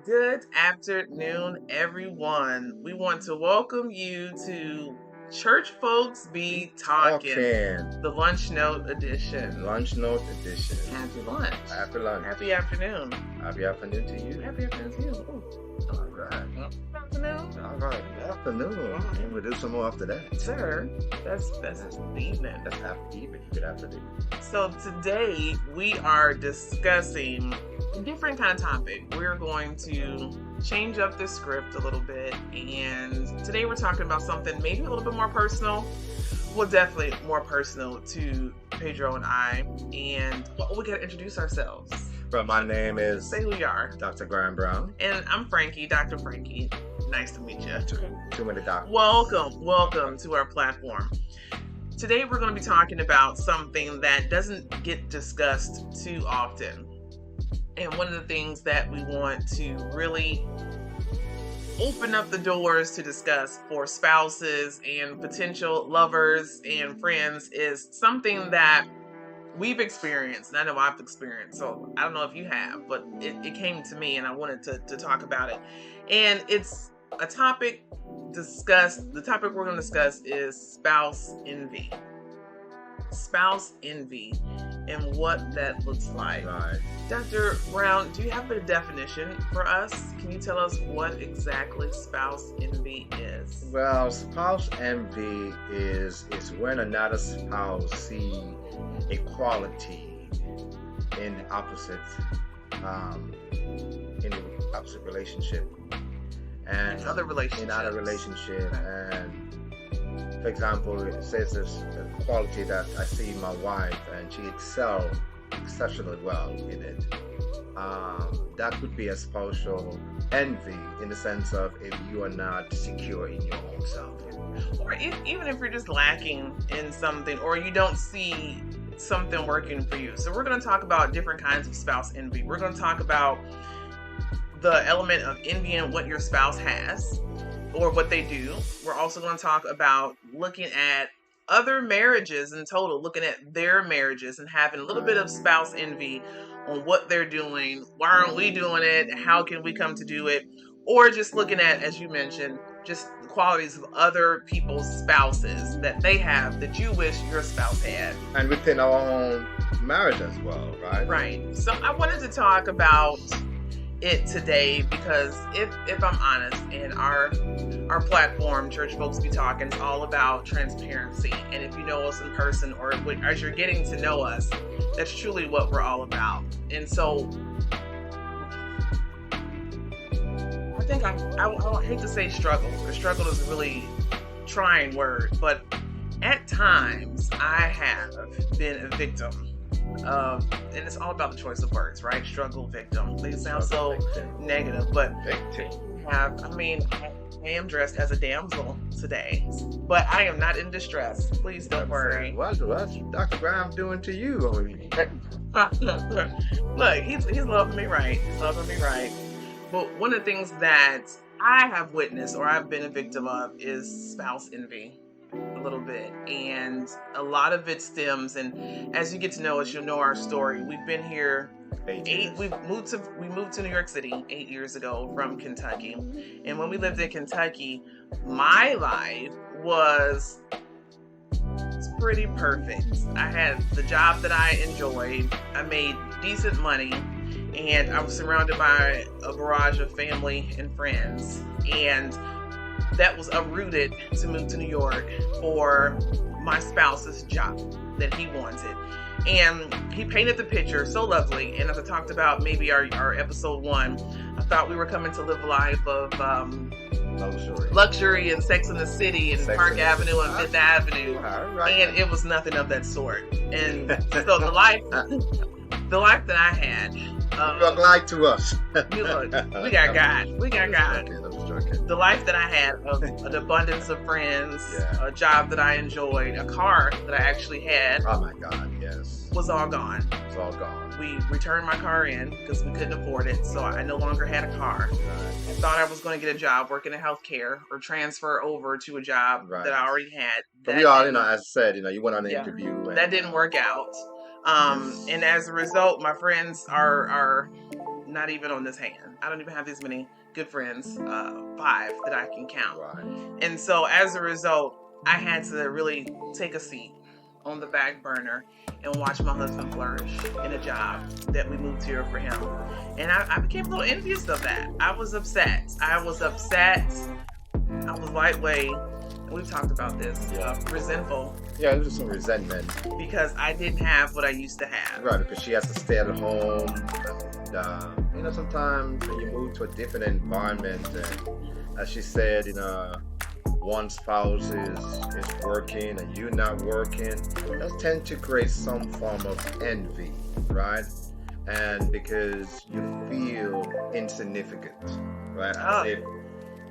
Good afternoon, everyone. We want to welcome you to Church Folks Be Talking, Talking. the Lunch Note Edition. Lunch Note Edition. Happy lunch. After lunch. Happy afternoon. Happy afternoon to you. Happy afternoon to you. Ooh. All right. Good afternoon. All right. Good afternoon. And we'll do some more after that. Sir, that's the evening. That's after evening. Good afternoon. So today we are discussing a different kind of topic. We're going to change up the script a little bit, and today we're talking about something maybe a little bit more personal. Well, definitely more personal to Pedro and I, and we got to introduce ourselves. But my name is Say who you are. Dr. Graham Brown. And I'm Frankie, Dr. Frankie. Nice to meet you. Too many doctors. Welcome to our platform. Today we're going to be talking about something that doesn't get discussed too often. And one of the things that we want to really open up the doors to discuss for spouses and potential lovers and friends is something that we've experienced, and I know I've experienced, so I don't know if you have, but it came to me and I wanted to talk about it. And it's a topic discussed. The topic we're going to discuss is spouse envy. Spouse envy and what that looks like. Right. Dr. Brown, do you have a definition for us? Can you tell us what exactly spouse envy is? Well, spouse envy is when another spouse see equality in the opposite relationship and In other relationships. And for example, it says there's a quality that I see in my wife and she excels exceptionally well in it. That would be a spousal envy in the sense of if you are not secure in your own self. Or even if you're just lacking in something or you don't see something working for you. So we're going to talk about different kinds of spouse envy. We're going to talk about the element of envying what your spouse has or what they do. We're also going to talk about looking at other marriages in total, looking at their marriages and having a little bit of spouse envy on what they're doing. Why aren't we doing it? How can we come to do it? Or just looking at, as you mentioned, just the qualities of other people's spouses that they have that you wish your spouse had. And within our own marriage as well, right? Right. So I wanted to talk about it today because if I'm honest, and our platform, Church Folks Be Talking, is all about transparency. And if you know us in person or as you're getting to know us, that's truly what we're all about. And so I think I hate to say struggle, because struggle is a really trying word, but at times I have been a victim of, and it's all about the choice of words, right? Struggle, victim. They sound so negative, but I am dressed as a damsel today, but I am not in distress. Please don't worry. What's Dr. Graham doing to you? Look, he's loving me right. He's loving me right. But one of the things that I have witnessed or I've been a victim of is spouse envy. A little bit, and a lot of it stems, and as you get to know us, you'll know our story. We've been here we moved to New York City 8 years ago from Kentucky, and when we lived in Kentucky, my life was pretty perfect. I had the job that I enjoyed, I made decent money, and I was surrounded by a barrage of family and friends, and that was uprooted to move to New York for my spouse's job that he wanted. And he painted the picture so lovely. And as I talked about maybe our episode 1, I thought we were coming to live a life of luxury and Sex in the City and Park Avenue and Fifth Avenue. Right. And it was nothing of that sort. And so the life that I had. You look like to us. We got God. We got God. The life that I had of an abundance of friends, a job that I enjoyed, a car that I actually had. Oh my God, yes. Was all gone. It's all gone. We returned my car in because we couldn't afford it, so I no longer had a car. Right. I thought I was going to get a job working in healthcare or transfer over to a job that I already had. But we all, as I said, you went on an interview. That didn't work out. And as a result, my friends are not even on this hand. I don't even have this many good friends, 5 that I can count. Right. And so as a result, I had to really take a seat on the back burner and watch my husband flourish in a job that we moved here for him. And I became a little envious of that. I was upset. I was lightweight. And we've talked about this. Resentful. Yeah, there's some resentment. Because I didn't have what I used to have. Right, because she has to stay at home. And, sometimes when you move to a different environment, and as she said, one spouse is working and you're not working, that tends to create some form of envy, right? And because you feel insignificant, right? As if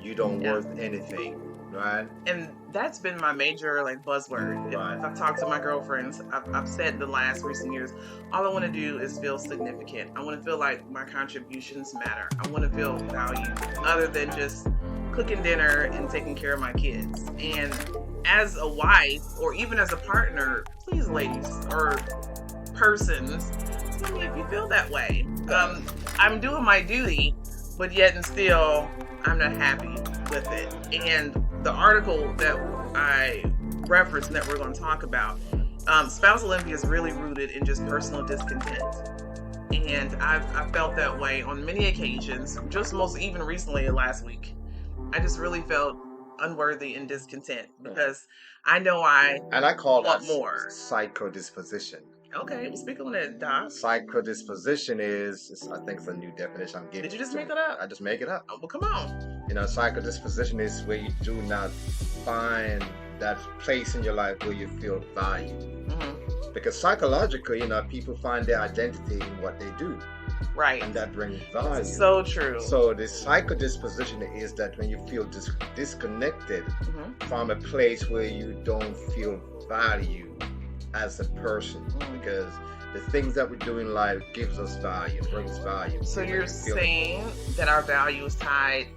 you don't worth anything, right? And that's been my major buzzword. If I've talked to my girlfriends, I've said in the last recent years, all I want to do is feel significant. I want to feel like my contributions matter. I want to feel valued, other than just cooking dinner and taking care of my kids. And as a wife, or even as a partner, please, ladies or persons, tell me if you feel that way. I'm doing my duty, but yet and still, I'm not happy with it. And the article that I referenced and that we're going to talk about, spousal envy is really rooted in just personal discontent. And I've felt that way on many occasions, just most even recently last week. I just really felt unworthy and discontent because I know I call want that more. Psychodisposition. Okay, well, speak on it, Doc. Psychodisposition is, I think it's a new definition I'm giving. Did you just make that up? I just make it up. Oh, well, come on. Psychodisposition is where you do not find that place in your life where you feel valued. Mm-hmm. Because psychologically, people find their identity in what they do. Right. And that brings value. So true. So the psychodisposition is that when you feel disconnected from a place where you don't feel valued as a person, because the things that we do in life gives us value, brings value. So you're saying that our value is tied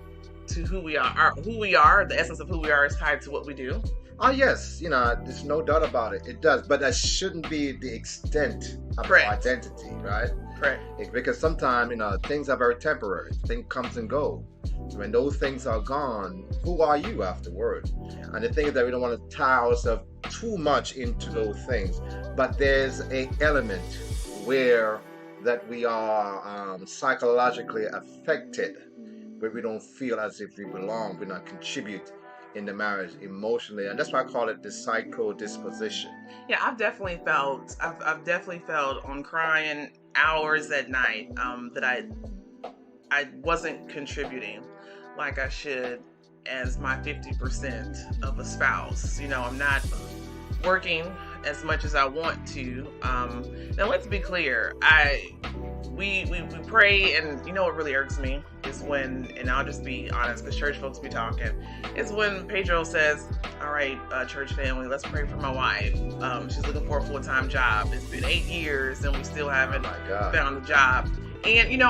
to who we are. The essence of who we are is tied to what we do? Oh, yes. There's no doubt about it. It does. But that shouldn't be the extent of our identity, right? Correct. Because sometimes, things are very temporary. Things comes and go. When those things are gone, who are you afterward? Yeah. And the thing is that we don't want to tie ourselves too much into those things. But there's an element where that we are psychologically affected, where we don't feel as if we belong, we not contribute in the marriage emotionally, and that's why I call it the psychodisposition. Yeah, I've definitely felt on crying hours at night that I wasn't contributing like I should as my 50% of a spouse. I'm not working as much as I want to. Now let's be clear. We pray, and what really irks me is when, and I'll just be honest, because church folks be talking, it's when Pedro says, all right, church family, let's pray for my wife. She's looking for a full-time job. It's been 8 years and we still haven't found a job. And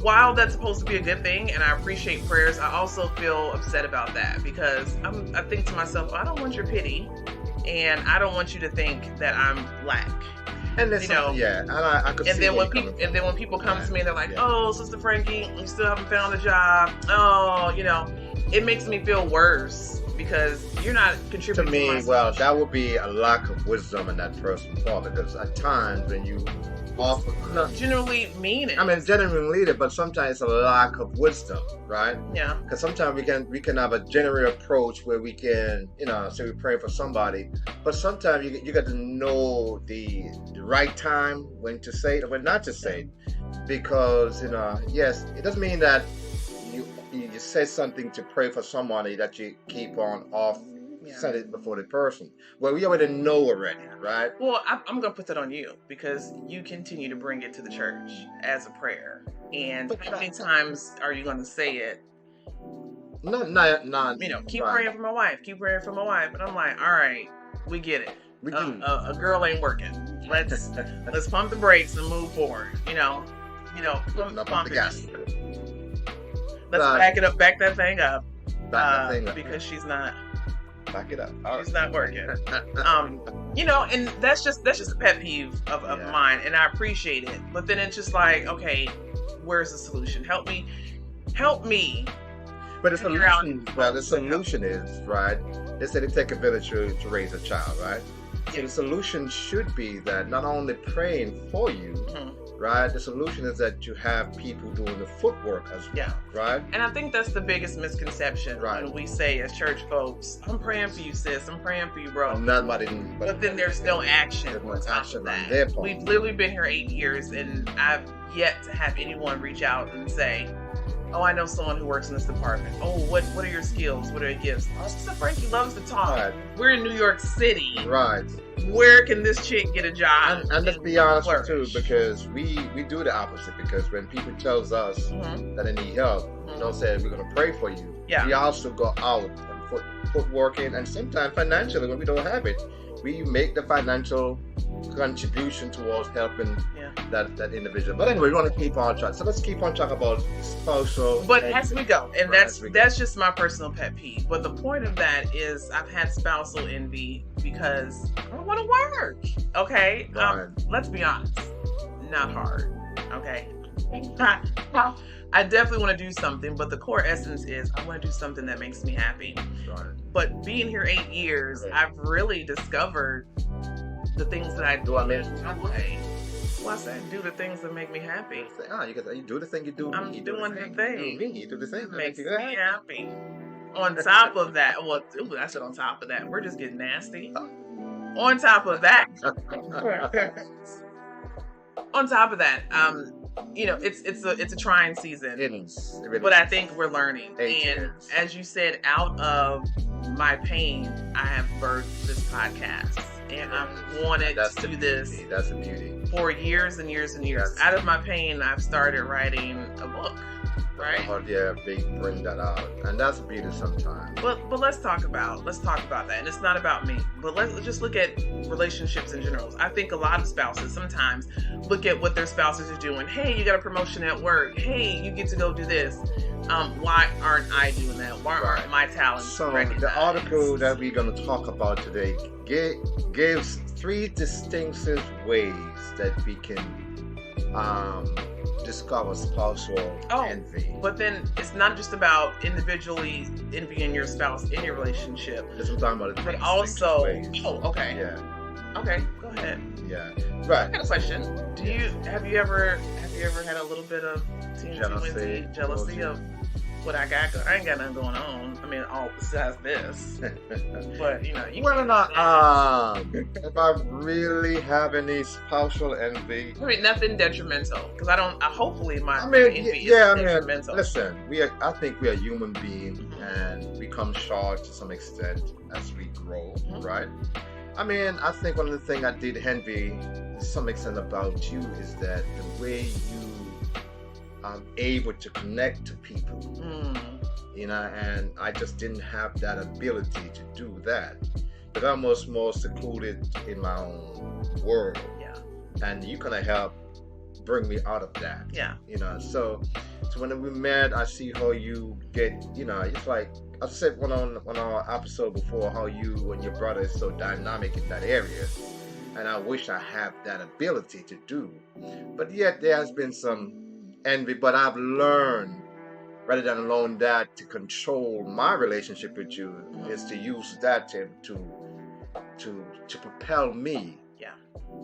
while that's supposed to be a good thing, and I appreciate prayers, I also feel upset about that, because I think to myself, I don't want your pity, and I don't want you to think that I'm lack. And I could and see then when people come to me and they're like, "Oh, Sister Frankie, you still haven't found a job." Oh, it makes me feel worse because you're not contributing to me. To well, that would be a lack of wisdom in that person's part, because at times when you generally mean it. I mean, genuinely lead it, but sometimes it's a lack of wisdom, right? Yeah. Because sometimes we can have a general approach where we can, say we pray for somebody, but sometimes you got to know the right time when to say it, when not to say it, because yes, it doesn't mean that you say something to pray for somebody that you keep on off. Said it before the person. Well, we already know already, right? Well, I'm going to put that on you, because you continue to bring it to the church as a prayer. And how many times are you going to say it? Not. Keep praying for my wife. Keep praying for my wife. And I'm like, all right, we get it. A girl ain't working. Let's pump the brakes and move forward. Pump the gas. Let's back that thing up. Because she's not. Back it up. It's not working. And that's just a pet peeve of mine, and I appreciate it. But then it's just like, okay, where's the solution? Help me. But the Figure out solution, well, the what's the help. solution is, right? They said it take a village to raise a child, right? So Yeah. the solution should be that not only praying for you, Mhm. right? The solution is that you have people doing the footwork as well, Yeah. right? And I think that's the biggest misconception Right. when we say as church folks, I'm praying for you, sis. I'm praying for you, bro. Nobody, But then there's no action There's no on top action of on that. their part. We've literally been here 8 years, and I've yet to have anyone reach out and say, "Oh, I know someone who works in this department. Oh, what are your skills? What are your gifts?" Oh, Sister Frankie loves to talk. Right. We're in New York City. right? Where can this chick get a job? And let's be honest with you, flourish? because we do the opposite. Because when people tells us Mhm. that they need help, Mhm. don't say we're gonna pray for you. Yeah. We also go out and put work in, and sometimes financially when we don't have it, we make the financial contribution towards helping Yeah. that individual. But anyway, we want to keep on track. So let's keep on track about spousal. But as we go, and Right, that's as we go. that's just my personal pet peeve. But the point of that is I've had spousal envy because I don't want to work. Okay, Right. let's be honest, not hard. Okay, I definitely want to do something, but the core essence is I want to do something that makes me happy. Right. But being here 8 years, Right. I've really discovered the things that I do. Do I mean- Well, I said do the things that make me happy. Say, you do the thing you do. I'm me, you do doing the thing. You do the thing that Makes makes me you happy. happy. On top of that, well, ooh, I said on top of that, we're just getting nasty. On top of that, it's a trying season. It is. It really But I is. think we're learning. 8 And years. as you said, out of my pain, I have birthed this podcast. And I've wanted That's to the do this beauty. That's the beauty. for years and years and years. That's- Out of my pain, I've started writing a book, right? Oh yeah, bring that out, and that's the beauty sometimes. But let's talk about that. And it's not about me. But let's just look at relationships in general. I think a lot of spouses sometimes look at what their spouses are doing. Hey, you got a promotion at work. Hey, you get to go do this. Why aren't I doing that? Why aren't my talents So recognized? the article that we're going to talk about today gives 3 distinctive ways that we can discover spousal envy. But then it's not just about individually envying your spouse in your relationship, That's what I'm talking about. but also, ways. okay, Yeah, okay, go ahead. yeah, I right. got a question. Have you ever had a little bit of jealousy of what I got? I ain't got nothing going on. I mean, all besides this. But you Well, can't- not if I really have any spousal envy. I mean, nothing detrimental because I don't. Hopefully, my I mean, envy yeah, is I mean, detrimental. listen, I think we are human beings, and we come short to some extent as we grow, Mhm. right? I mean, I think one of the things I did envy to some extent about you is that the way you are able to connect to people, Mm, and I just didn't have that ability to do that. But I'm almost more secluded in my own world, yeah, and you kind of help bring me out of that. yeah. So when we met, I see how you get, it's like I said on our episode before, how you and your brother is so dynamic in that area, and I wish I had that ability to do, but yet there has been some envy. But I've learned, rather than allowing that to control my relationship with you, is to use that to propel me. Yeah.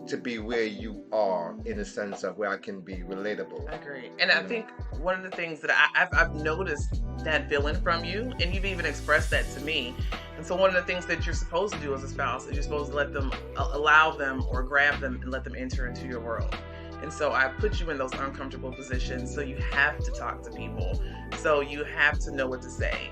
To be where you are, in a sense of where I can be relatable. I agree. And I think one of the things that I've noticed that feeling from you, and you've even expressed that to me. And so one of the things that you're supposed to do as a spouse is you're supposed to let them, allow them or grab them and let them enter into your world. And so I put you in those uncomfortable positions. So you have to talk to people. So you have to know what to say.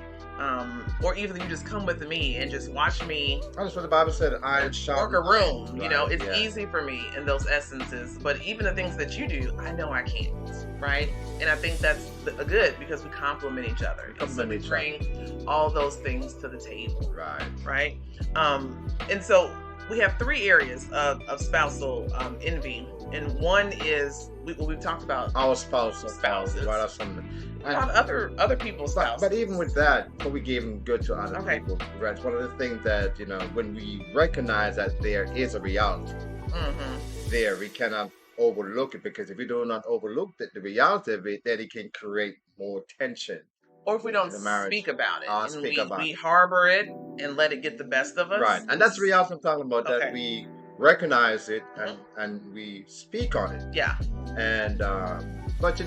Or either you just come with me and just watch me That's what the Bible said. Iron sharp. work a room. Right, It's yeah. easy for me in those essences. But even the things that you do, I know I can't, right? And I think that's good because we complement each other. And so Complement we each bring all those things to the table, Right. right? And so we have 3 areas of spousal envy. And one is, we've talked about Our spouses. Spouses. Right, or something. about other people's spouses. But even with that, before we give them good to other Okay. people, right? It's one of the things that, when we recognize that there is a reality Mhm. there, we cannot overlook it, because if we do not overlook the reality of it, then it can create more tension Or if we don't in the marriage. speak about it and Speak we, about we it. harbor it and let it get the best of Right. us. And that's the reality I'm talking about, that Okay. we recognize it Mhm. and we speak on it. Yeah. And but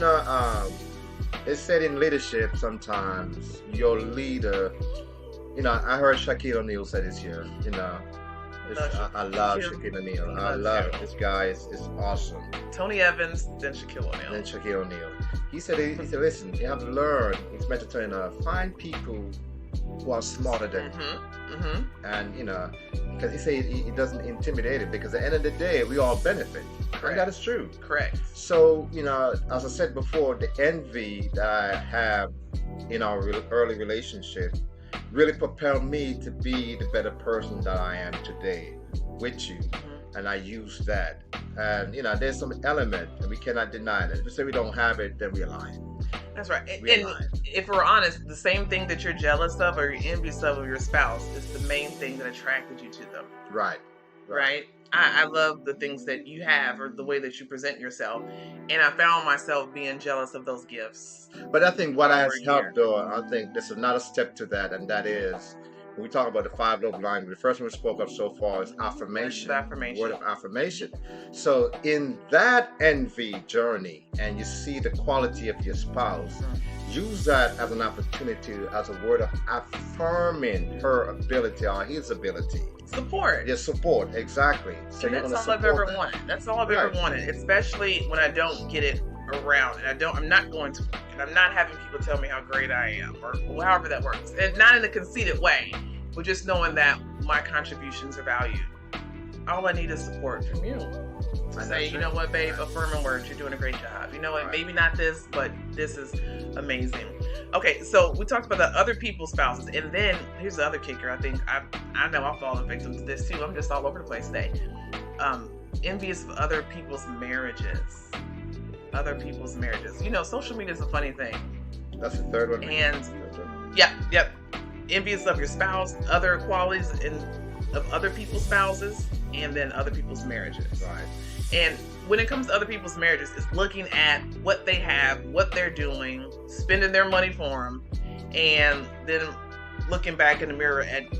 it's said in leadership sometimes your leader, I heard Shaquille O'Neal say this here, I love Shaquille O'Neal. I love it. This guy is awesome. Tony Evans, then Shaquille O'Neal. Then Shaquille O'Neal. He said, listen, you have to learn, he's meant to find people who are smarter than you. And, because he said he doesn't intimidate it, because at the end of the day, we all benefit. Correct. And that is true. Correct. So, as I said before, the envy that I have in our early relationship really propelled me to be the better person that I am today with you. And I use that. And, there's some element, and we cannot deny that. If we say we don't have it, then we're lying. That's right. And if we're honest, the same thing that you're jealous of or you're envious of your spouse is the main thing that attracted you to them. Right. Right? I love the things that you have or the way that you present yourself. And I found myself being jealous of those gifts. But I think what has helped, though, I think there's another step to that, and that is, when we talk about the 5 love languages, the first one we spoke of so far is affirmation. Word of affirmation. So in that envy journey, and you see the quality of your spouse, use that as an opportunity, as a word of affirming her ability or his ability. Support. Yeah, support, exactly. So that's all I've ever wanted. That's all I've ever wanted, especially when I don't get it around, and I'm not going to, and I'm not having people tell me how great I am, or however that works, and not in a conceited way, but just knowing that my contributions are valued. All I need is support from you. Say, you know what, babe, affirming words, you're doing a great job. You know what, maybe not this, but this is amazing. Okay, so we talked about the other people's spouses, and then here's the other kicker. I think I know I've fallen victim to this too. I'm just all over the place today. Envious of other people's marriages. Other people's marriages. Social media is a funny thing. That's the third one. And yep. Envious of your spouse, other qualities of other people's spouses, and then other people's marriages. Right. And when it comes to other people's marriages, it's looking at what they have, what they're doing, spending their money for them, and then looking back in the mirror at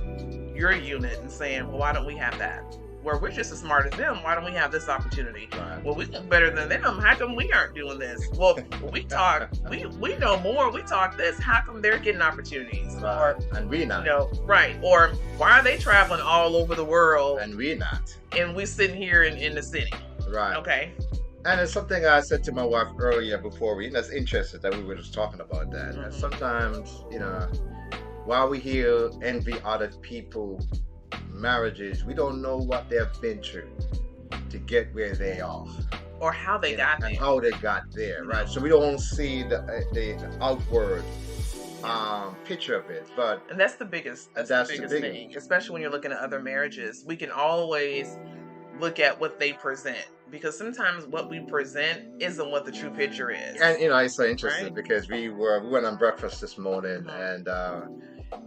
your unit and saying, well, why don't we have that? Where we're just as smart as them, why don't we have this opportunity? Right. Well, we look better than them. How come we aren't doing this? Well, we talk, we know more. We talk this. How come they're getting opportunities? Right. And we not. Right. Or why are they traveling all over the world? And we not. And we sitting here in the city. Right. Okay. And it's something I said to my wife earlier before that's interesting that we were just talking about that. And sometimes, while we hear envy other people marriages, we don't know what they've been through to get where they are, or how they got there, and how they got there, right? So we don't see the outward picture of it, and that's the biggest. That's the biggest thing, especially when you're looking at other marriages. We can always look at what they present, because sometimes what we present isn't what the true picture is. And it's so interesting, because we went on breakfast this morning, and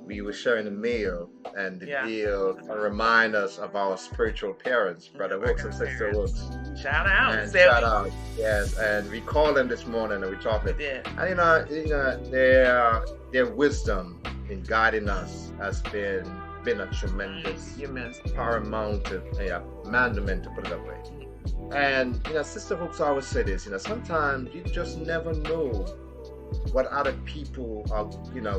we were sharing a meal, and the meal remind us of our spiritual parents, Brother Wicks and Sister Wicks. Shout out. And shout out. Yes, and we called them this morning, and we talked. And their wisdom in guiding us has been a tremendous, paramount, mandament, to put it that way. And Sister Hooks always say this. Sometimes you just never know what other people are,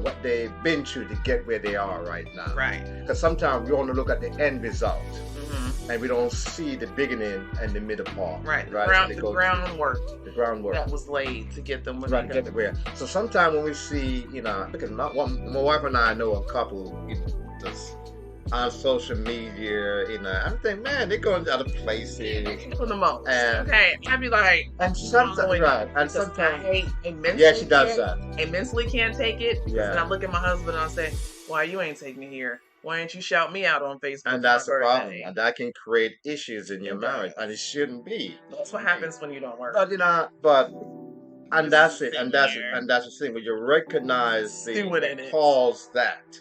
what they've been through to get where they are right now. Right. Because sometimes we only look at the end result, and we don't see the beginning and the middle part. Right. The groundwork that was laid to get them to get where. So sometimes when we see, because my wife and I know a couple, just on social media, I think, man, they're going to other places. For the most. And, I'd be like, and sometimes, and sometimes, she does that. I mentally can't take it. Yeah. And I look at my husband and I say, why you ain't take me here? Why ain't you shout me out on Facebook? And that's the problem. And that can create issues in your marriage, and it shouldn't be. That's what happens when you don't work. And that's it, and that's the thing. When you recognize the cause that,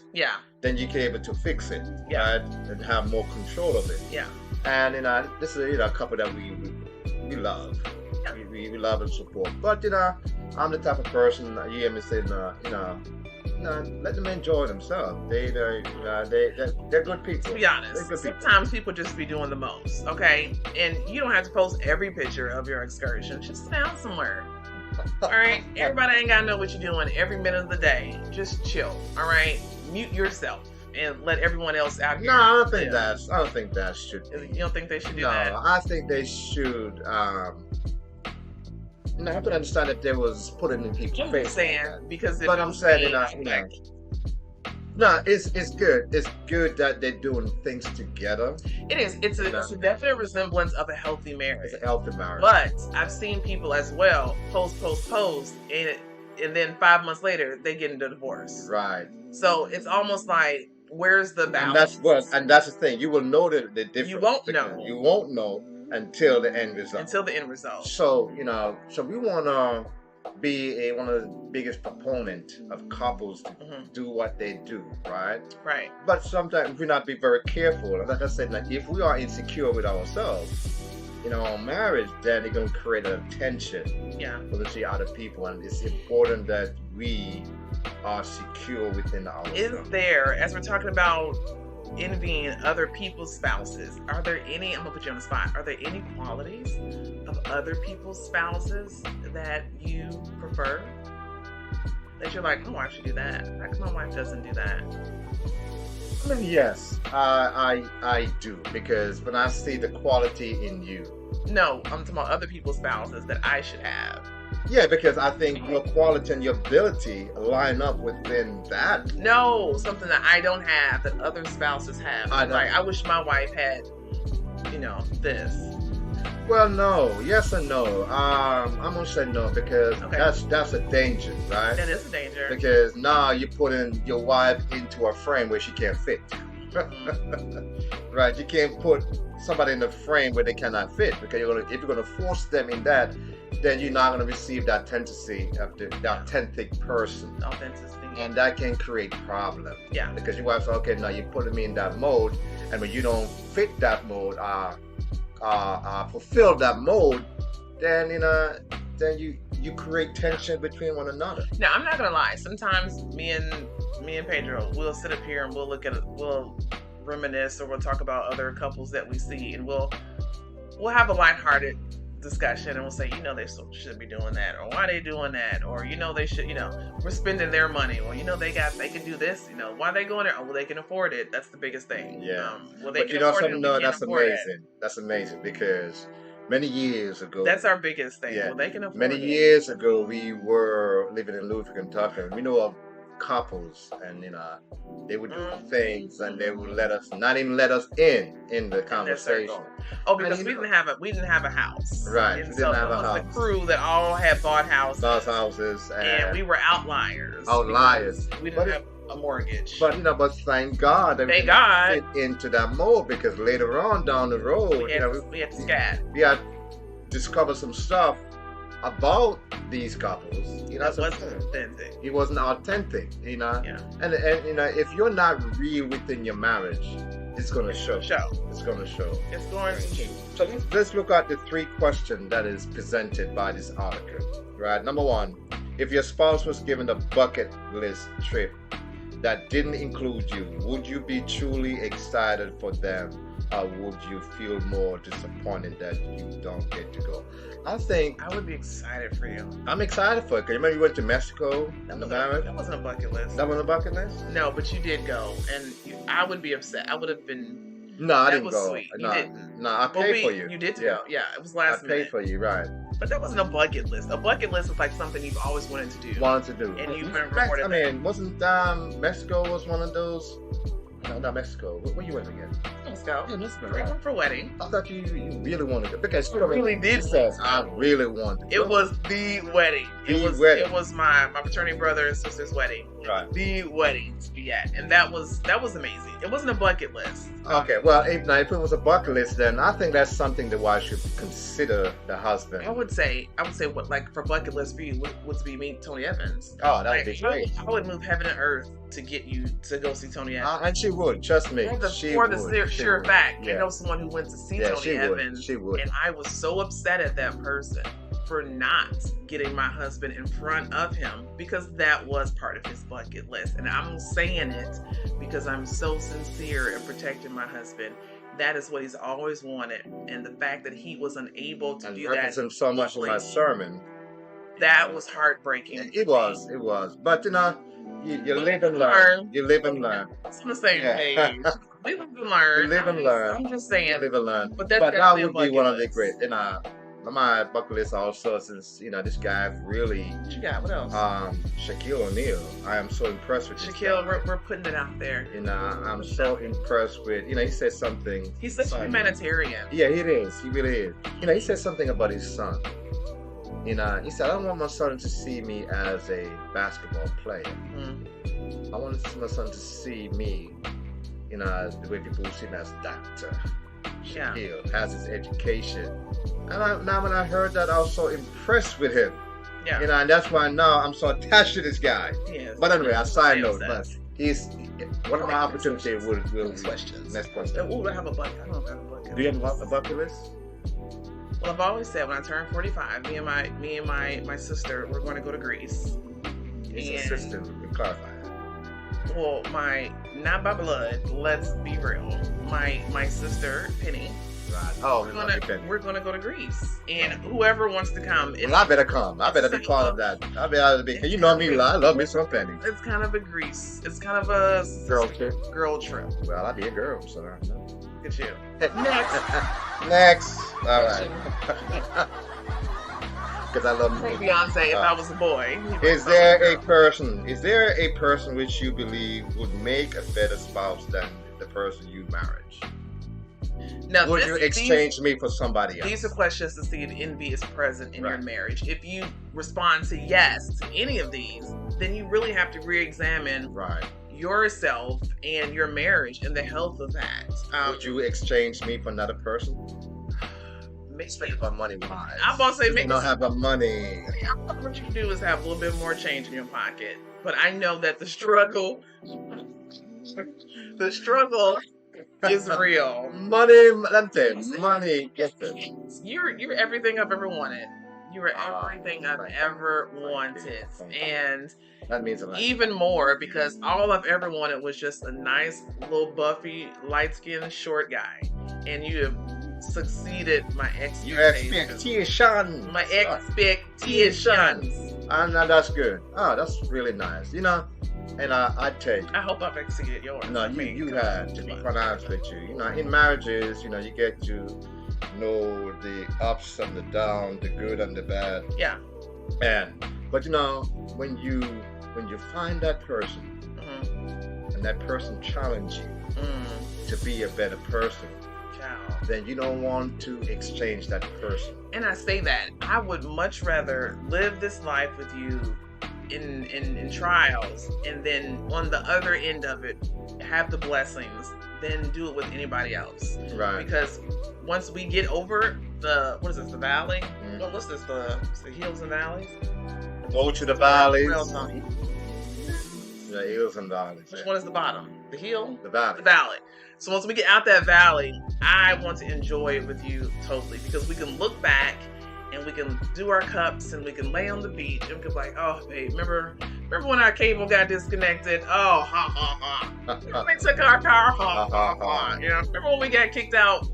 then you can able to fix it, right, and have more control of it. Yeah. And this is a couple that we we love. Yeah. We love and support. But I'm the type of person you hear me say, let them enjoy themselves. They're good people. To be honest, They're good people. sometimes people just be doing the most, okay? And you don't have to post every picture of your excursion. Just sit down somewhere. All right? Everybody ain't got to know what you're doing every minute of the day. Just chill, all right? Mute yourself and let everyone else out here. No, I don't think live. that should be. You don't think they should do No, that? I think they should. I have to understand that they was putting in people's I'm face. just saying, because if But it I'm was saying, me, no, it's good. It's good that they're doing things together. it is. It's a definite resemblance of a healthy marriage. It's a healthy marriage. But I've seen people as well post, and then 5 months later they get into divorce. Right. So it's almost like, where's the balance? And that's the thing. You will know the difference. You won't know. You won't know until the end result. Until the end result. So so we want to be one of the biggest proponent of couples to do what they do, right? Right. But sometimes we not be very careful. Like I said, like if we are insecure with ourselves in our marriage, then it's going to create a tension for the other people, and it's important that we are secure within ourselves. Is there, as we're talking about envying other people's spouses, are there any, I'm gonna put you on the spot, are there any qualities of other people's spouses that you prefer? That you're like, my wife should do that. How come my wife doesn't do that? I mean, yes, I do, because when I see the quality in you. No, I'm talking about other people's spouses that I should have. Yeah, because I think your quality and your ability line up within that. No, something that I don't have that other spouses have. I wish my wife had, this. Well, no, yes and no. I'm gonna say no, because that's a danger, right? That is a danger. Because now you're putting your wife into a frame where she can't fit. Right? You can't put somebody in a frame where they cannot fit, because if you're gonna force them in that, then you're not going to receive that tendency of the authentic person. Authenticity. And that can create problems. Yeah. Because your wife's okay, now you're putting me in that mode, and when you don't fit that mode, fulfill that mode, then you create tension between one another. Now, I'm not gonna lie. Sometimes me and Pedro, we'll sit up here and we'll reminisce, or we'll talk about other couples that we see, and we'll have a lighthearted discussion, and we'll say, they should be doing that, or why they doing that, or they should, we're spending their money, or they can do this, why they going there? Oh, well, they can afford it. That's the biggest thing. Yeah. Well, they but can afford it. No, that's amazing. That's amazing, because many years ago, that's our biggest thing. Yeah, well, they can afford many years ago, we were living in Louisville, Kentucky. We know of couples, and they would do things, and they would not even let us in the conversation. Oh, because we didn't have a house. Right. And we so didn't have a house. The crew that all had bought houses. And we were outliers. We didn't have a mortgage. But thank God that we fit into that mold, because later on down the road, we had to scat. We had discovered some stuff about these couples. It wasn't authentic. It wasn't authentic, Yeah. And if you're not real within your marriage, it's gonna show. It's going to show. It's going to show. So let's look at the 3 questions that is presented by this article. Right. Number 1, if your spouse was given a bucket list trip that didn't include you, would you be truly excited for them, or would you feel more disappointed that you don't get to go? I think I would be excited for you. I'm excited for it, because remember you went to Mexico in the marriage? That wasn't a bucket list. That wasn't a bucket list? No, but you did go, and I would be upset. I would have been. No, I didn't go. That was sweet. No, you didn't. No, I paid for you. You did go. Yeah, it was last minute. I paid for you, right? But that wasn't a bucket list. A bucket list was like something you've always wanted to do. And you've been recorded. I mean, wasn't Mexico was one of those? No, not Mexico. Where you went again? Mexico. Yeah, Mexico. Right. For wedding. I thought you really wanted to, because you really did. I really wanted to. It was the wedding. It was my fraternity brother and sister's wedding. Right. The wedding to be at, and that was amazing. It wasn't a bucket list. Okay, well, if it was a bucket list, then I think that's something the wife should consider the husband. I would say what, like, for bucket list for you would be me, Tony Evans. Oh, that would be great. I would move heaven and earth to get you to go see Tony Evans. And she would, trust me. For the, She for the would. She sheer would. fact, I Yeah. know someone who went to see Yeah, Tony she Evans, would. She would. and I was so upset at that person for not getting my husband in front of him, because that was part of his bucket list. And I'm saying it because I'm so sincere in protecting my husband. That is what he's always wanted, and the fact that he was unable to And do that, referenced him so much in my publicly, sermon. that was heartbreaking. It was. But you know, you live and learn. Learn. You live and learn. It's on the same Yeah. page. We live and learn. You live and learn. I'm just You saying. live and learn. But that's But that definitely a would be bucket one of the list. great. You know, on my bucket list also, since you know this guy really, What you got? What else? Shaquille O'Neal. I am so impressed with this Shaquille, guy. we're putting it out there. You know, I'm so impressed with. You know, he said something. He's such a humanitarian. Yeah, he is. He really is. You know, he said something about his son. You know, he said, I don't want my son to see me as a basketball player. Mm. I want my son to see me, you know, as the way people see me as Dr. Yeah. Shaquille, has his education. And now when I heard that, I was so impressed with him. Yeah. You know, and that's why now I'm so attached to this guy. Yes. But anyway, a side Yes, note, but he's one of my opportunities will Next questions. next question. Oh, I have a bucket. I don't have a bucket. Do you have a bucket list? Well, I've always said when I turn 45, me and my sister, we're going to go to Greece. It's a system, we clarify. Well, not by blood. Let's be real. My sister Penny. Right. Oh, We're gonna go to Greece, and whoever wants to come. Well, I better come. I better be part of that. I better be. You know me, I love me some Penny. It's kind of a Greece. It's kind of a Girl trip. Girl trip. Well, I'd be a girl, so I know. Look at you. Next. All right. Because I love Like me. Beyonce, if I was a boy. Is there a person which you believe would make a better spouse than the person you married? Now, Would you exchange me for somebody else? These are questions to see if envy is present in your Right. marriage. If you respond to yes to any of these, then you really have to re-examine Right. yourself and your marriage and the health of that. Would you exchange me for another person? Especially if I'm money wise. I'm about to say, you don't have the money. what you do is have a little bit more change in your pocket. But I know that the struggle is real. Money, money, get it. You're everything I've ever wanted. You were Ah, everything I've thank you. ever Thank you. wanted. Thank you. And That means a lot. even more because all I've ever wanted was just a nice little buffy, light-skinned, short guy. And you have succeeded my Your expectations. expectation. My expectations. And that's good. Oh, that's really nice. You know, and I tell you, I hope I've exceeded yours. no, I mean, you come on, had to come be on. quite honest with you. You know, in marriages, you know, you get to know the ups and the downs, the good and the bad. Yeah. But you know, when you find that person Mm-hmm. and that person challenge you to be a better person, Ciao. then you don't want to exchange that person. And I say that I would much rather live this life with you in trials, and then on the other end of it have the blessings, than do it with anybody else. Right. Because once we get over the the valley? Mhm. What's this? It's the hills and valleys. Go to the valleys. Rails on. The hills and valleys. Which one is the bottom? The hill? The valley. The valley. So once we get out that valley, I want to enjoy it with you totally, because we can look back and we can do our cups and we can lay on the beach and we can be like, oh, babe, remember when our cable got disconnected? Oh, ha ha ha. Remember when they took our car? Ha ha ha. You know, remember when we got kicked out,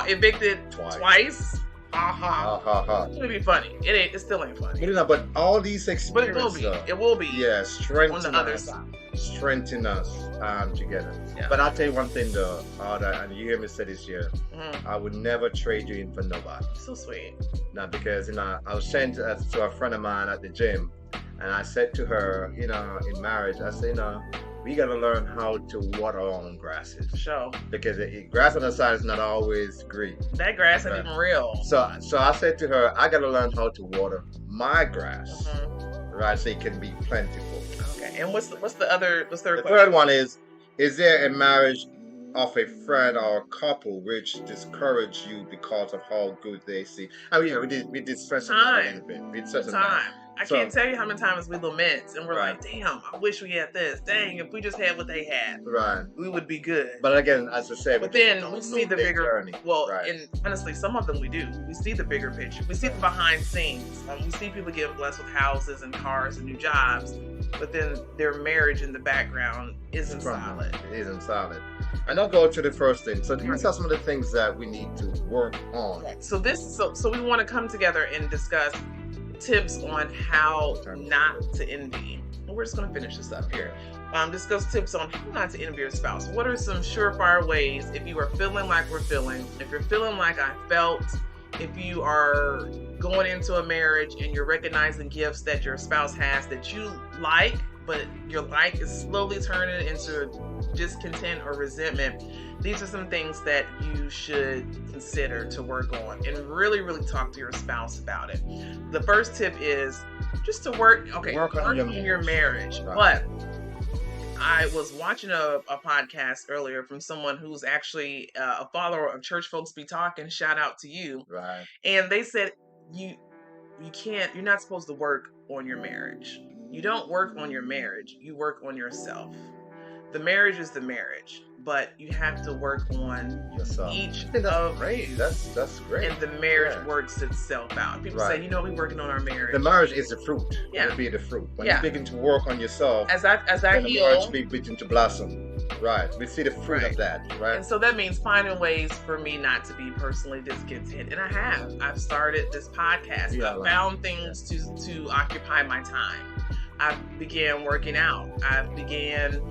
evicted twice? Ha ha. Ha ha ha. It's gonna be funny. It still ain't funny. But you know, but all these But it experiences, will be. though, It will be. yeah, On strengthen the other us, side. strengthen us together. Yeah. But I'll tell you one thing though, and you hear me say this here, Mhm. I would never trade you in for nobody. So sweet. Now, because you know, I was saying to a friend of mine at the gym, and I said to her, you know, in marriage, I said, you know, we got to learn how to water our own grasses, Show. because grass on the side is not always green. That grass ain't Right. even real. So I said to her, I got to learn how to water my grass, Mhm. right, so it can be plentiful. Okay. And what's the third The question? third one is there a marriage of a friend or a couple which discourage you because of how good they see? I mean, we did stress on that a little bit. We stressed on that. Time. I can't tell you how many times we lament and we're like, damn, I wish we had this. Dang, if we just had what they had, we would be good. But again, as I said, but then we see the bigger journey. Well, and honestly, some of them we do. We see the bigger picture. We see the behind scenes. We see people get blessed with houses and cars and new jobs, but then their marriage in the background isn't solid. It isn't solid. And I'll go to the first thing. So these are some of the things that we need to work on. So we want to come together and discuss tips on how not to envy. We're just going to finish this up here. Discuss tips on how not to envy your spouse. What are some surefire ways if you are feeling like we're feeling, if you're feeling like I felt, if you are going into a marriage and you're recognizing gifts that your spouse has that you like, but your like is slowly turning into discontent or resentment, these are some things that you should consider to work on and really, really talk to your spouse about it. The first tip is just to work on your marriage. Right. But I was watching a podcast earlier from someone who's actually a follower of Church Folks Be Talking. Shout out to you. Right. And they said you're not supposed to work on your marriage. You don't work on your marriage. You work on yourself. The marriage is the marriage, but you have to work on yourself. That's great. And the marriage works itself out. People say, we're working on our marriage. The marriage is the fruit. Yeah. It'll be the fruit. When you begin to work on yourself, as I heal, the marriage will begin to blossom. Right. We see the fruit of that. Right. And so that means finding ways for me not to be personally discontent. And I have. I've started this podcast. I found things to occupy my time. I began working out. I began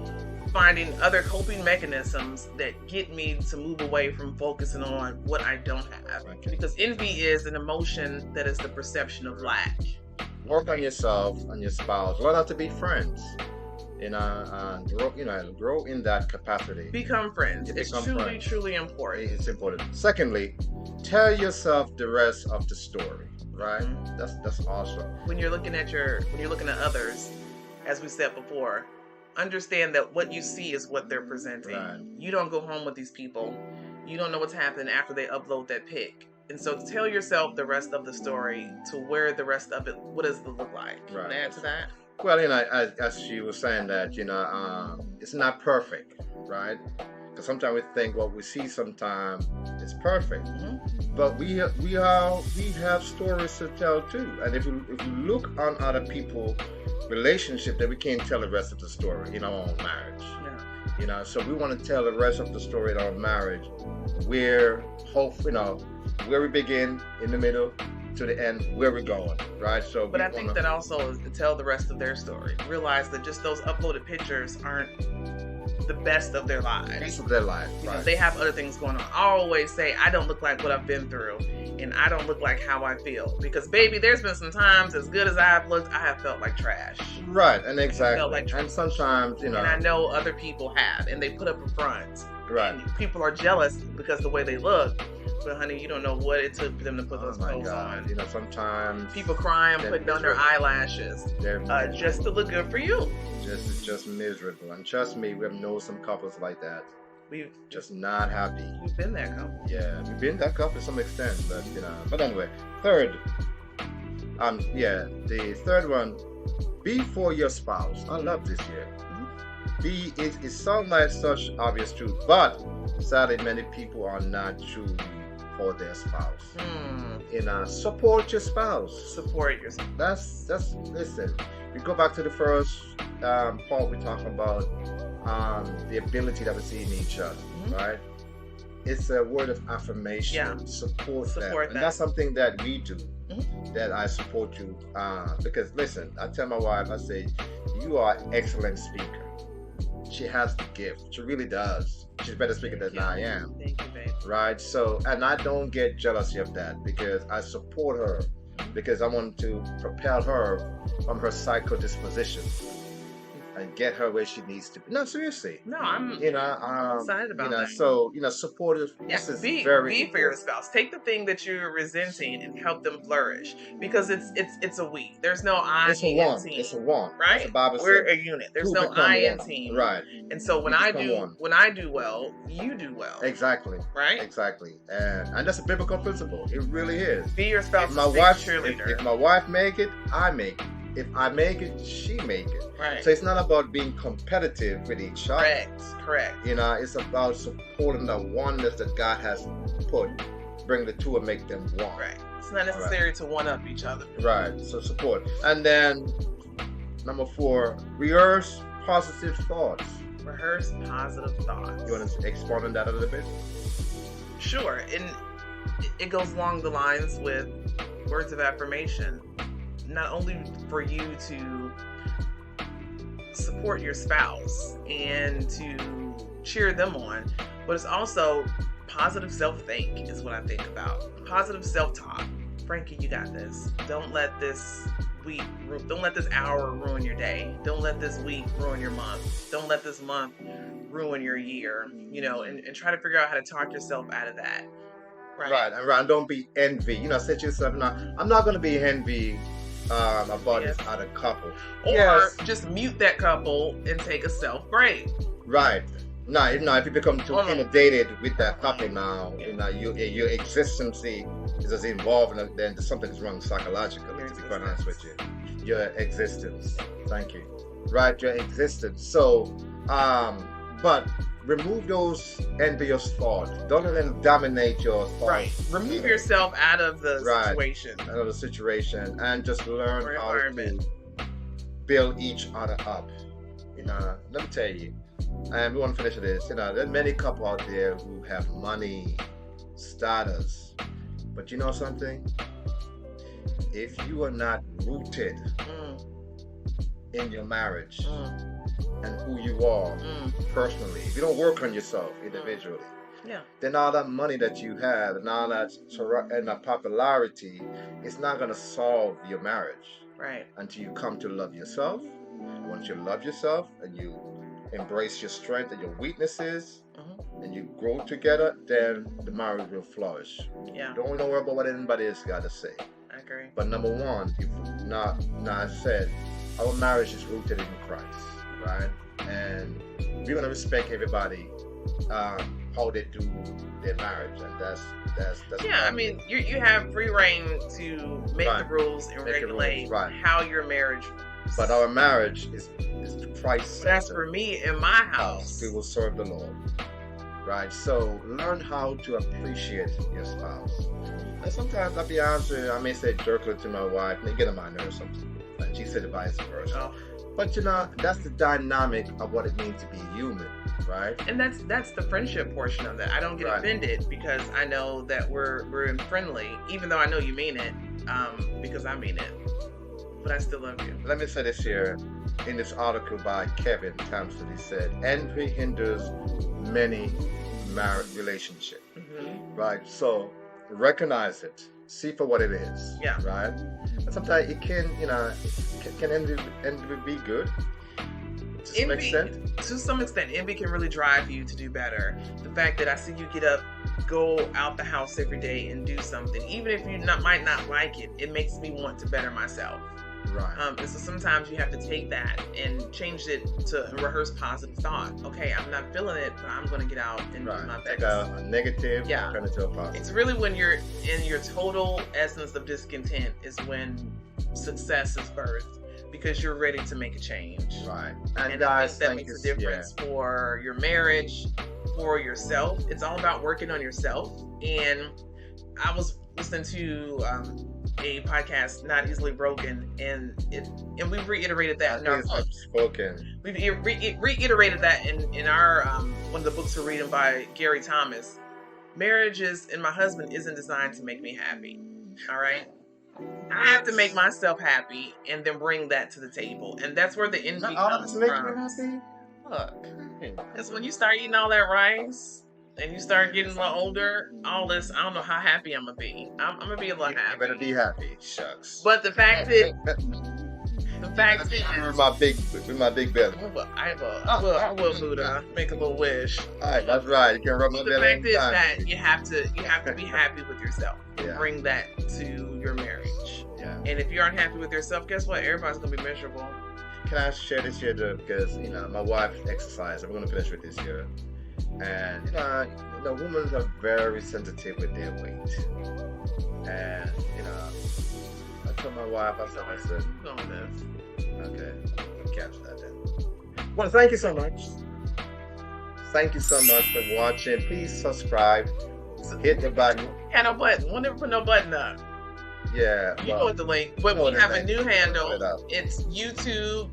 finding other coping mechanisms that get me to move away from focusing on what I don't have. Because envy is an emotion that is the perception of lack. Work on yourself and your spouse. Learn how to be friends. Grow in that capacity. Become friends. It's truly important. It's important. Secondly, tell yourself the rest of the story. Right? Mm-hmm. That's awesome. When you're looking at others, as we said before, understand that what you see is what they're presenting. Right. You don't go home with these people. You don't know what's happening after they upload that pic. And so tell yourself the rest of the story to where the rest of it, what does it look like? Can you add to that? Well, as she was saying that, it's not perfect, right? Because sometimes we think what we see sometimes is perfect. Mm-hmm. But we have stories to tell too. And if you look on other people's relationship, then we can't tell the rest of the story in our own marriage. Yeah. So we want to tell the rest of the story in our marriage, where we begin, in the middle, to the end, where we're going, right? So, but I think that also is to tell the rest of their story. Realize that just those uploaded pictures aren't the best of their lives. Best of their life, right? They have other things going on. I always say I don't look like what I've been through, and I don't look like how I feel. Because baby, there's been some times, as good as I've looked, I have felt like trash. Right, and exactly. Felt like trash. And sometimes, and I know other people have, and they put up a front. Right. And people are jealous because the way they look. But honey, you don't know what it took for them to put those clothes on. Sometimes people crying, putting on their eyelashes, just to look good for you. Just miserable. And trust me, we've known some couples like that. We've just not happy. We've been that couple. Yeah, we've been that couple to some extent, but But anyway, third. The third one, be for your spouse. I love this here. It sounds like such obvious truth, but sadly, many people are not truly for their spouse. Support your spouse. Support your spouse. That's listen. We go back to the first part we talked about the ability that we see in each other, right? It's a word of affirmation. Yeah. Support that. And that's something that we do. That I support you because listen, I tell my wife, I say, you are an excellent speaker. She has the gift. She really does. She's a better speaker than I am. Thank you, babe. Right? So, and I don't get jealousy of that because I support her because I want to propel her from her psycho disposition and get her where she needs to be. No, seriously. No, I'm excited about that. So, supportive. Yeah, this is be for your spouse. Take the thing that you're resenting and help them flourish because it's a we. There's no I in team. It's a one. Right? We're a unit. There's no I in team. Right. And so when I do well, you do well. Exactly. Right? Exactly. And that's a biblical principle. It really is. Be your spouse's cheerleader. If If my wife make it, I make it. if I make it, she make it. Right. So it's not about being competitive with each other. Correct. It's about supporting the oneness that God has put, bring the two and make them one. Right. It's not necessary to one up each other. Right. So support. And then number 4, rehearse positive thoughts. Rehearse positive thoughts. You want to expand on that a little bit? Sure. And it goes along the lines with words of affirmation. Not only for you to support your spouse and to cheer them on, but it's also positive self-think is what I think about. Positive self-talk. Frankie, you got this. Don't let this hour ruin your day. Don't let this week ruin your month. Don't let this month ruin your year. And try to figure out how to talk yourself out of that. Right. And don't be envy. Set yourself, I'm not going to be envy about this other couple. Or just mute that couple and take a self break. Right. No, if you become too inundated with that couple now, your existence is as involved, and then something's wrong psychologically, to be quite honest with you. Your existence. Thank you. Right, your existence. So, but remove those envious thoughts. Don't let them dominate your thoughts. Right. Remove yourself out of the situation. Out of the situation, and just learn how to build each other up. Let me tell you, and we want to finish with this. There are many couples out there who have money, status, but you know something? If you are not rooted in your marriage and who you are personally, if you don't work on yourself individually, then all that money that you have and all that and that popularity is not going to solve your marriage. Right. Until you come to love yourself. Once you love yourself and you embrace your strength and your weaknesses, and you grow together, then the marriage will flourish. Yeah. Don't worry about what anybody else got to say. I agree. But number 1, I said, our marriage is rooted in Christ, right? And we're gonna respect everybody, how they do their marriage, and that's. Yeah, I mean, you have free reign to make the rules and regulate how your marriage. But our marriage is Christ. That's for me in my house. We will serve the Lord. Right? So learn how to appreciate your spouse. And sometimes I'll be honest with you, I may say jerkily to my wife, and they get on my nerves sometimes. And she said the vice versa. But that's the dynamic of what it means to be human, right? And that's the friendship portion of that. I don't get offended because I know that we're friendly, even though I know you mean it, because I mean it. But I still love you. Let me say this here. In this article by Kevin Thompson, he said, envy hinders many marriage relationships. Right? So recognize it. See for what it is. Yeah. Right? And sometimes it can envy be good? To some extent, envy can really drive you to do better. The fact that I see you get up, go out the house every day and do something, even if you might not like it, it makes me want to better myself. Right. And so sometimes you have to take that and change it to rehearse positive thought. Okay, I'm not feeling it, but I'm going to get out and do my best. Take a negative, turn it to a positive. It's really when you're in your total essence of discontent is when success is birthed, because you're ready to make a change. Right. And guys, that makes a difference for your marriage, for yourself. It's all about working on yourself. And I was listening to a podcast, Not Easily Broken, and we've reiterated that in our book. We've reiterated that in our one of the books we're reading by Gary Thomas. Marriages and my husband isn't designed to make me happy. All right. I have to make myself happy and then bring that to the table. And that's where the envy comes from. Look, it's when you start eating all that rice and you start getting a little older, all this, I don't know how happy I'm going to be. I'm going to be a little happy. You better be happy. Shucks. But the fact is, with my big belly. I will Buddha. Make a little wish. All right, that's right. You can rub my belly. The fact is that you have to be happy with yourself. Yeah. Bring that to your marriage. Yeah. And if you aren't happy with yourself, guess what? Everybody's gonna be miserable. Can I share this here though? Because my wife exercises. I'm gonna finish with this here. And women are very sensitive with their weight. And I to my wife. I said, listen, You know this. okay, I'll catch that then. Well, thank you so much. Thank you so much for watching. Please subscribe. Hit the button. Had no button. We'll never put no button up. Yeah, You know well, what the link, but know we the have a link. new Put handle. it up. It's YouTube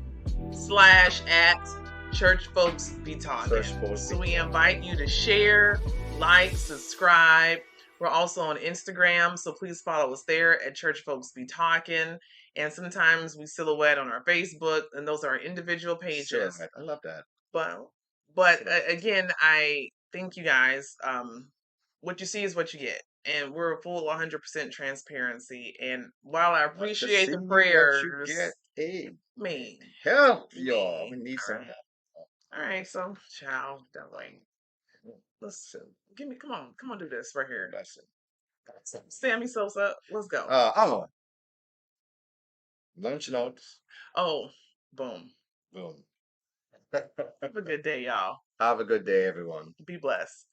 /@ Church Folks Be Talking. Church Folks So Be we Talking. invite you to share, like, subscribe. We're also on Instagram, so please follow us there at Church Folks Be Talking. And sometimes we silhouette on our Facebook, and those are our individual pages. Silhouette. I love that. But but Silhouette. again, I thank you guys. What you see is what you get, and we're full 100% transparency. And while I What you appreciate see, the what you prayers, get. Hey, me, help y'all. me. We need All some right, help. all right. So, ciao, darling. Let's give me. Come on, do this right here. Lesson. Sammy Sosa, let's go. Oh, lunch notes. Oh, boom. Boom. Have a good day, y'all. Have a good day, everyone. Be blessed.